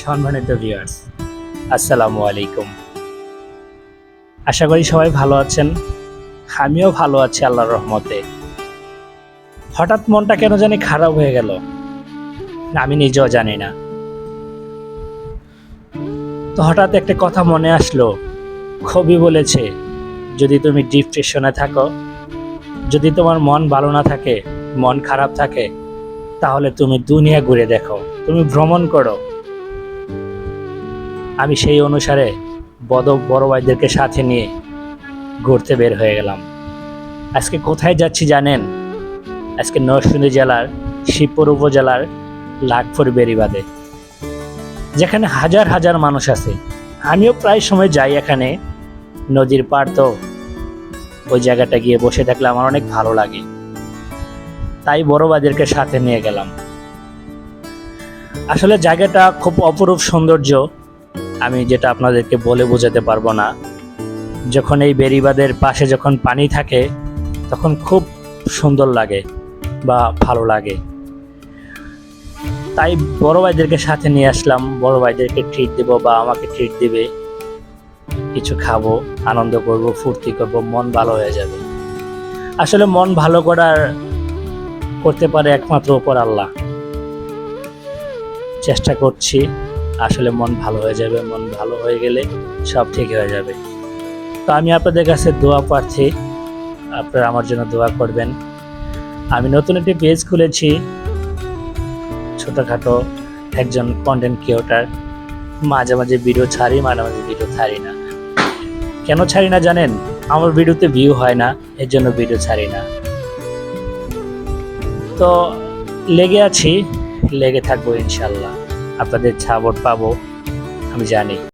সম্মানিত ভিউয়ার্স, আসসালামু আলাইকুম। আশা করি সবাই ভালো আছেন। আমিও ভালো আছি আল্লাহর রহমতে। হঠাৎ মনটা কেন জানি খারাপ হয়ে গেল, আমি নিজেও জানি না। তো হঠাৎ একটা কথা মনে আসলো, কবি বলেছে, যদি তুমি ডিপ্রেশনে থাকো, যদি তোমার মন ভালো না থাকে, মন খারাপ থাকে, তাহলে তুমি দুনিয়া ঘুরে দেখো, তুমি ভ্রমণ করো। আমি সেই অনুসারে বড় ভাইদেরকে সাথে নিয়ে ঘুরতে বের হয়ে গেলাম। আজকে কোথায় যাচ্ছি জানেন? আজকে নরসিংদী জেলার শিবপুর উপজেলার লাখপুর বেড়িবাঁধে, যেখানে হাজার হাজার মানুষ আছে। আমিও প্রায় সময় যাই এখানে, নদীর পাড় তো, ওই জায়গাটা গিয়ে বসে থাকলে আমার অনেক ভালো লাগে। তাই বড় ভাইদেরকে সাথে নিয়ে গেলাম। আসলে জায়গাটা খুব অপরূপ সৌন্দর্য, আমি যেটা আপনাদেরকে বলে বোঝাতে পারবো না। যখন এই বেড়িবাঁধের পাশে যখন পানি থাকে, তখন খুব সুন্দর লাগে বা ভালো লাগে। তাই বড় ভাইদেরকে সাথে নিয়ে আসলাম। বড় ভাইদেরকে ট্রিট দেব বা আমাকে ট্রিট দিবে, কিছু খাবো, আনন্দ করব, ফুর্তি করব, মন ভালো হয়ে যাবে। আসলে মন ভালো করতে পারে একমাত্র উপর আল্লাহ। চেষ্টা করছি, আসলে মন ভালো হয়ে যাবে। মন ভালো হয়ে গেলে সব ঠিক হয়ে যাবে। তো আমি আপনাদের কাছে দোয়া প্রার্থী, আপনারা আমার জন্য দোয়া করবেন। আমি নতুন একটি পেজ খুলেছি, ছোটোখাটো একজন কন্টেন্ট ক্রিয়েটর। মাঝে মাঝে ভিডিও ছাড়ি, মাঝে মাঝে ভিডিও ছাড়ি না। কেন ছাড়ি না জানেন? আমার ভিডিওতে ভিউ হয় না, এর জন্য ভিডিও ছাড়ি না। তো লেগে আছি, লেগে থাকবো ইনশাল্লাহ। আপনাদের সাপোর্ট পাবো আমি জানি।